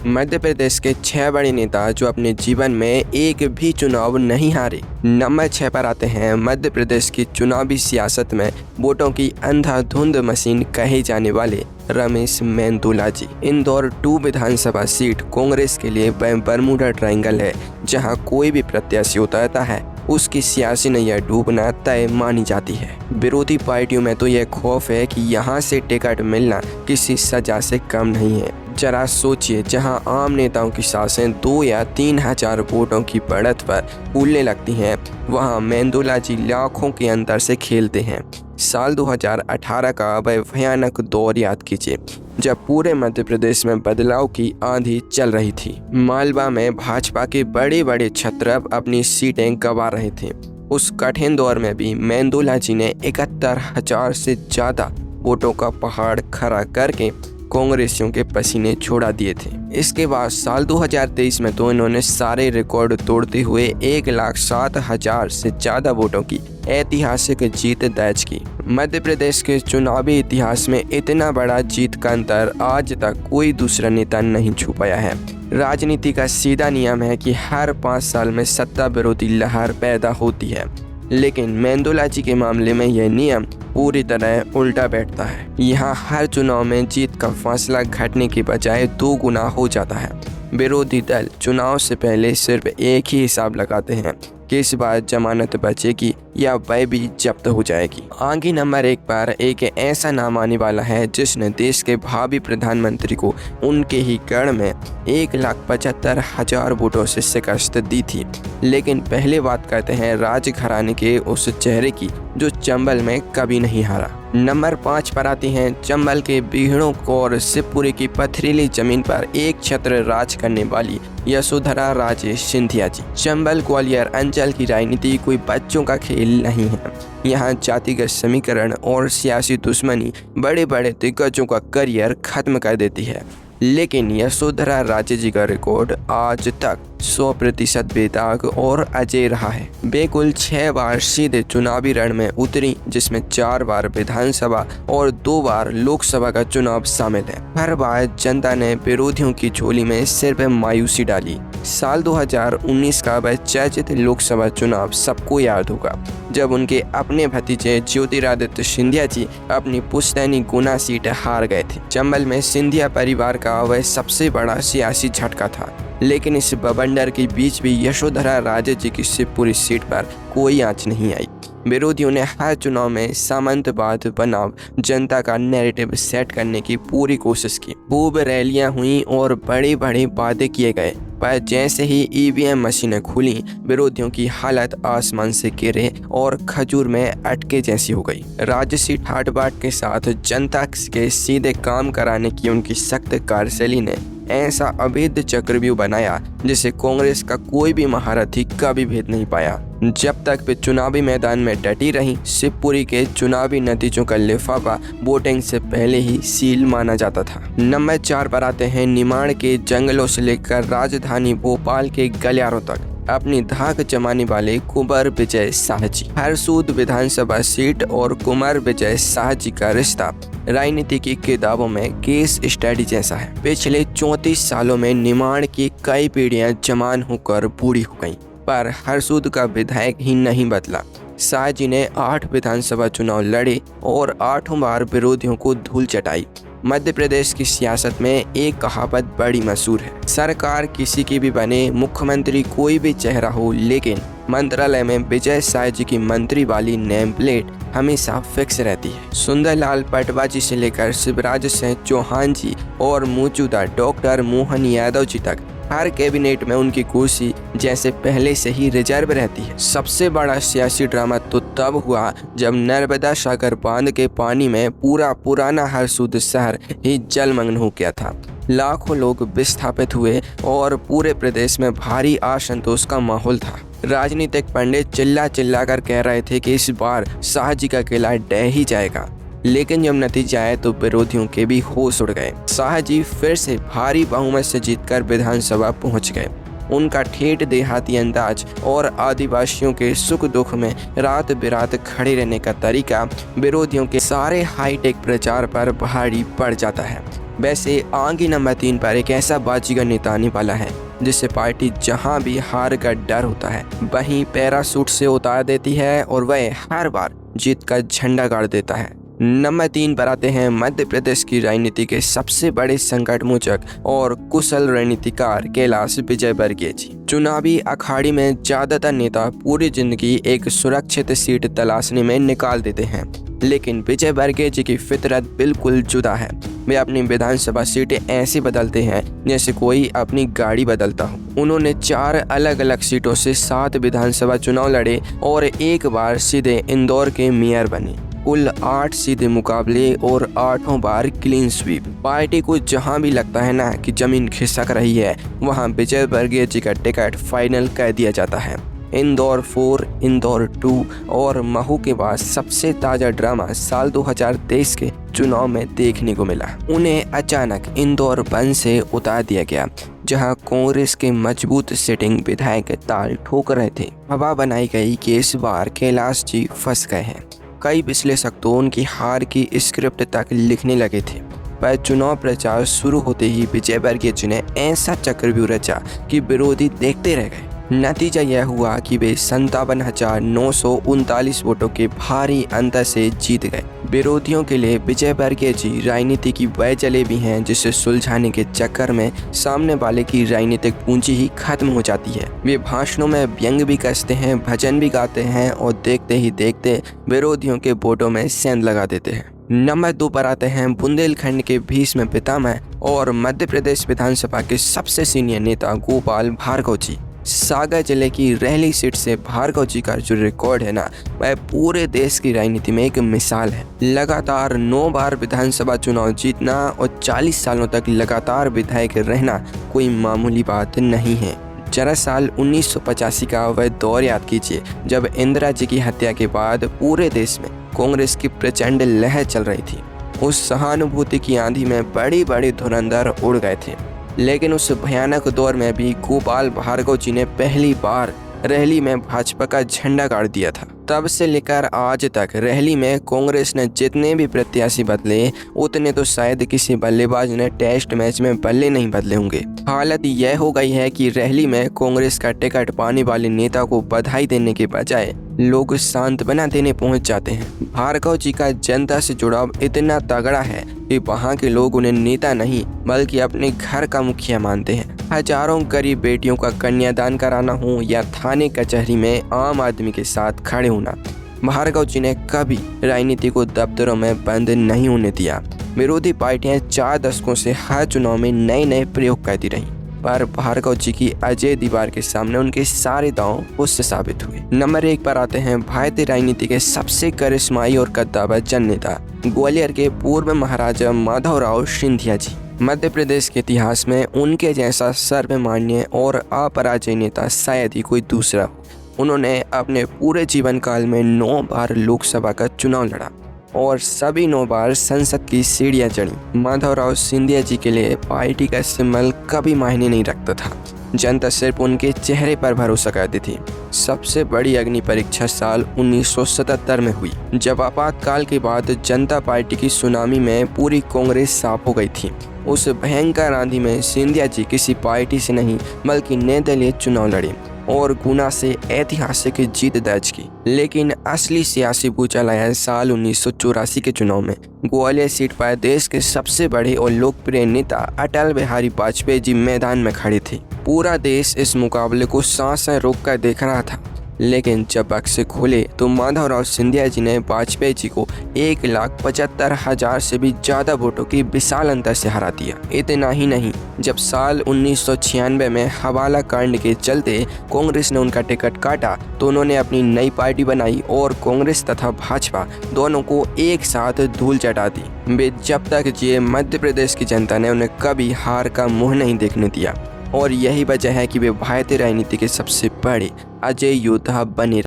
मध्य प्रदेश के 6 बड़े नेता जो अपने जीवन में एक भी चुनाव नहीं हारे। नंबर 6 पर आते हैं मध्य प्रदेश की चुनावी सियासत में वोटों की अंधाधुंध मशीन कहे जाने वाले रमेश मेंदोला जी। इंदौर 2 विधानसभा सीट कांग्रेस के लिए बरमूडा ट्रायंगल है, जहां कोई भी प्रत्याशी उतरता है उसकी सियासी नैया डूबना तय मानी जाती है। विरोधी पार्टियों में तो यह खौफ है कि यहाँ से टिकट मिलना किसी सजा से कम नहीं है। जरा सोचिए, जहां आम नेताओं की सांसें 2 या 3 हजार वोटों की बढ़त पर फूलने लगती हैं, वहां मेंदोला जी लाखों के अंतर से खेलते हैं। साल 2018 का वह भयानक दौर याद कीजिए, जब पूरे मध्य प्रदेश में बदलाव की आंधी चल रही थी। मालवा में भाजपा के बड़े बड़े छत्रप अपनी सीटें गंवा रहे थे। उस कठिन दौर में भी मेंदोला जी ने 71,000 से ज्यादा वोटों का पहाड़ खड़ा करके कांग्रेसियों के पसीने छोड़ा दिए थे। इसके बाद साल 2023 में तो इन्होंने सारे रिकॉर्ड तोड़ते हुए 1,07,000 से ज्यादा वोटों की ऐतिहासिक जीत दर्ज की। मध्य प्रदेश के चुनावी इतिहास में इतना बड़ा जीत का अंतर आज तक कोई दूसरा नेता नहीं छू पाया है। राजनीति का सीधा नियम है कि हर 5 साल में सत्ता विरोधी लहर पैदा होती है, लेकिन मेंदोला जी के मामले में यह नियम पूरी तरह उल्टा बैठता है। यहाँ हर चुनाव में जीत का फासला घटने के बजाय 2 गुना हो जाता है। विरोधी दल चुनाव से पहले सिर्फ एक ही हिसाब लगाते हैं कि इस बार जमानत बचेगी या वह भी जब्त हो जाएगी। आगे नंबर 1 पर एक ऐसा नाम आने वाला है जिसने देश के भावी प्रधानमंत्री को उनके ही गढ़ में 1,75,000 वोटों से शिकस्त दी थी। लेकिन पहले बात करते हैं राजघराने के उस चेहरे की जो चंबल में कभी नहीं हारा। नंबर 5 पर आती हैं चंबल के बीहड़ों और शिवपुरी की पथरीली जमीन पर एक छत्र राज करने वाली यशोधरा राजे सिंधिया जी। चंबल ग्वालियर अंचल की राजनीति कोई बच्चों का खेल नहीं है। यहाँ जातिगत समीकरण और सियासी दुश्मनी बड़े बड़े दिग्गजों का करियर खत्म कर देती है। लेकिन यशोधरा राजे जी का रिकॉर्ड आज तक 100% बेदाग और अजय रहा है। वे कुल 6 बार सीधे चुनावी रण में उतरी, जिसमें 4 बार विधानसभा और 2 बार लोकसभा का चुनाव शामिल है। हर बार जनता ने विरोधियों की झोली में सिर्फ मायूसी डाली। साल 2019 का वह चर्चित लोकसभा चुनाव सबको याद होगा, जब उनके अपने भतीजे ज्योतिरादित्य सिंधिया जी अपनी पुश्तैनी गुना सीट हार गए थे। चंबल में सिंधिया परिवार का वह सबसे बड़ा सियासी झटका था। लेकिन इस बवंडर के बीच भी यशोधरा राजे जी की शिवपुरी सीट पर कोई आंच नहीं आई। विरोधियों ने हर चुनाव में सामंतवाद बनाम जनता का नैरेटिव सेट करने की पूरी कोशिश की। खूब रैलियां हुई और बड़े बड़े वादे किए गए, पर जैसे ही ईवीएम मशीनें खुली, विरोधियों की हालत आसमान से गिरे और खजूर में अटके जैसी हो गई। राजसी ठाट बाट के साथ जनता के सीधे काम कराने की उनकी सख्त कार्यशैली ने ऐसा अवैध चक्रव्यूह बनाया जिसे कांग्रेस का कोई भी महारथी कभी भेद नहीं पाया। जब तक वे चुनावी मैदान में डटी रही, शिवपुरी के चुनावी नतीजों का लिफाफा वोटिंग से पहले ही सील माना जाता था। नंबर 4 पर आते हैं निमाड़ के जंगलों से लेकर राजधानी भोपाल के गलियारों तक अपनी धाक जमाने वाले कुंवर विजय शाह जी। हरसूद विधानसभा सीट और कुंवर विजय शाह जी का रिश्ता राजनीति की किताबों में केस स्टडी जैसा है। पिछले 34 सालों में निमाड़ की कई पीढ़ियां जवान होकर बूढ़ी हो गईं, पर हरसूद का विधायक ही नहीं बदला। शाह जी ने 8 विधानसभा चुनाव लड़े और 8 बार विरोधियों को धूल चटाई। मध्य प्रदेश की सियासत में एक कहावत बड़ी मशहूर है, सरकार किसी की भी बने, मुख्यमंत्री कोई भी चेहरा हो, लेकिन मंत्रालय में विजय शाह जी की मंत्री वाली नेम प्लेट हमेशा फिक्स रहती है। सुंदरलाल पटवा जी से लेकर शिवराज सिंह चौहान जी और मौजूदा डॉक्टर मोहन यादव जी तक हर कैबिनेट में उनकी कुर्सी जैसे पहले से ही रिजर्व रहती है। सबसे बड़ा सियासी ड्रामा तो तब हुआ जब नर्मदा सागर बांध के पानी में पूरा पुराना हरसूद शहर ही जलमग्न हो गया था। लाखों लोग विस्थापित हुए और पूरे प्रदेश में भारी असंतोष का माहौल था। राजनीतिक पंडित चिल्ला चिल्ला कर कह रहे थे कि इस बार शाह जी का किला ढह ही जाएगा, लेकिन जब नतीजा आए तो विरोधियों के भी होश उड़ गए। शाह जी फिर से भारी बहुमत से जीतकर विधानसभा पहुंच गए। उनका ठेठ देहाती अंदाज और आदिवासियों के सुख दुख में रात बिरात खड़े रहने का तरीका विरोधियों के सारे हाईटेक प्रचार पर भारी पड़ जाता है। वैसे आगे नंबर 3 पर एक ऐसा बाजीगर नेता आने वाला है जिससे पार्टी जहां भी हार का डर होता है वहीं पैराशूट से उतार देती है और वह हर बार जीत का झंडा गाड़ देता है। नंबर 3 पर आते हैं मध्य प्रदेश की राजनीति के सबसे बड़े संकट मोचक और कुशल रणनीतिकार कैलाश विजयवर्गीय जी। चुनावी अखाड़े में ज्यादातर नेता पूरी जिंदगी एक सुरक्षित सीट तलाशने में निकाल देते हैं, लेकिन विजयवर्गीय जी की फितरत बिल्कुल जुदा है। वे अपनी विधानसभा सीटें ऐसे बदलते हैं जैसे कोई अपनी गाड़ी बदलता हो। उन्होंने 4 अलग अलग सीटों से 7 विधानसभा चुनाव लड़े और एक बार सीधे इंदौर के मेयर बने। कुल 8 सीधे मुकाबले और 8 बार क्लीन स्वीप। पार्टी को जहां भी लगता है ना कि जमीन खिसक रही है, वहां विजयवर्गीय जी का टिकट फाइनल कर दिया जाता है। इंदौर 4, इंदौर 2 और महू के बाद सबसे ताज़ा ड्रामा साल 2023 के चुनाव में देखने को मिला। उन्हें अचानक इंदौर 1 से उतार दिया गया, जहां कांग्रेस के मजबूत सिटिंग विधायक ताल ठोक रहे थे। हवा बनाई गई कि इस बार कैलाश जी फंस गए हैं। कई विश्लेषक तो उनकी हार की स्क्रिप्ट तक लिखने लगे थे, पर चुनाव प्रचार शुरू होते ही विजयवर्गीय जी ने ऐसा चक्रव्यूह रचा कि विरोधी देखते रह गए। नतीजा यह हुआ कि वे 57,939 वोटों के भारी अंतर से जीत गए। विरोधियों के लिए विजयवर्गीय जी राजनीति की वह जलेबी हैं जिसे सुलझाने के चक्कर में सामने वाले की राजनीतिक पूंजी ही खत्म हो जाती है। वे भाषणों में व्यंग भी कसते हैं, भजन भी गाते हैं और देखते ही देखते विरोधियों के वोटों में सेंध लगा देते हैं। नंबर 2 पर आते हैं बुंदेलखंड के भीष्म पितामह और मध्य प्रदेश विधानसभा के सबसे सीनियर नेता गोपाल भार्गव जी। सागर जिले की रहली सीट से भार्गव जी का जो रिकॉर्ड है ना, वह पूरे देश की राजनीति में एक मिसाल है। लगातार 9 बार विधानसभा चुनाव जीतना और 40 सालों तक लगातार विधायक रहना कोई मामूली बात नहीं है। जरा साल 1985 का वह दौर याद कीजिए, जब इंदिरा जी की हत्या के बाद पूरे देश में कांग्रेस की प्रचंड लहर चल रही थी। उस सहानुभूति की आंधी में बड़े बड़े धुरंधर उड़ गए थे, लेकिन उस भयानक दौर में भी गोपाल भार्गव जी ने पहली बार रहली में भाजपा का झंडा गाड़ दिया था। तब से लेकर आज तक रहली में कांग्रेस ने जितने भी प्रत्याशी बदले, उतने तो शायद किसी बल्लेबाज ने टेस्ट मैच में बल्ले नहीं बदले होंगे। हालत यह हो गई है कि रहली में कांग्रेस का टिकट पाने वाले नेता को बधाई देने के बजाय लोग सांत्वना देने पहुंच जाते हैं। भार्गव जी का जनता से जुड़ाव इतना तगड़ा है कि वहां के लोग उन्हें नेता नहीं बल्कि अपने घर का मुखिया मानते हैं। हजारों गरीब बेटियों का कन्यादान कराना हो या थाने कचहरी में आम आदमी के साथ खड़े होना, भार्गव जी ने कभी राजनीति को दफ्तरों में बंद नहीं होने दिया। विरोधी पार्टियां 4 दशकों से हर चुनाव में नए नए प्रयोग करती रहीं, पर भार्गव जी की अजय दीवार के सामने उनके सारे दांव उससे साबित हुए। नंबर 1 पर आते हैं भारतीय राजनीति के सबसे करिश्माई और कद्दावर जन नेता, ग्वालियर के पूर्व महाराजा माधवराव सिंधिया जी। मध्य प्रदेश के इतिहास में उनके जैसा सर्वमान्य और अपराजय नेता शायद ही कोई दूसरा हो। उन्होंने अपने पूरे जीवन काल में 9 बार लोकसभा का चुनाव लड़ा और सभी 9 बार संसद की सीढ़ियां चढ़ी। माधवराव सिंधिया जी के लिए पार्टी का सिंबल कभी मायने नहीं रखता था, जनता सिर्फ उनके चेहरे पर भरोसा करती थी। सबसे बड़ी अग्नि परीक्षा साल 1977 में हुई, जब आपातकाल के बाद जनता पार्टी की सुनामी में पूरी कांग्रेस साफ हो गई थी। उस भयंकर आंधी में सिंधिया जी किसी पार्टी से नहीं बल्कि निर्दलीय चुनाव लड़े और गुना से ऐतिहासिक जीत दर्ज की। लेकिन असली सियासी भूचाल आया साल 1984 के चुनाव में। ग्वालियर सीट पर देश के सबसे बड़े और लोकप्रिय नेता अटल बिहारी वाजपेयी जी मैदान में खड़े थे। पूरा देश इस मुकाबले को सांसें रोककर देख रहा था, लेकिन जब बक्से खोले तो माधवराव सिंधिया जी ने वाजपेयी जी को 1,75,000 से भी ज्यादा वोटों की विशाल अंतर से हरा दिया। इतना ही नहीं, जब साल 1996 में हवाला कांड के चलते कांग्रेस ने उनका टिकट काटा तो उन्होंने अपनी नई पार्टी बनाई और कांग्रेस तथा भाजपा दोनों को एक साथ धूल चटा दी। वे जब तक जिए, मध्य प्रदेश की जनता ने उन्हें कभी हार का मुंह नहीं देखने दिया और यही वजह है कि वे भारतीय राजनीति के सबसे बड़े अजय योद्धा बने।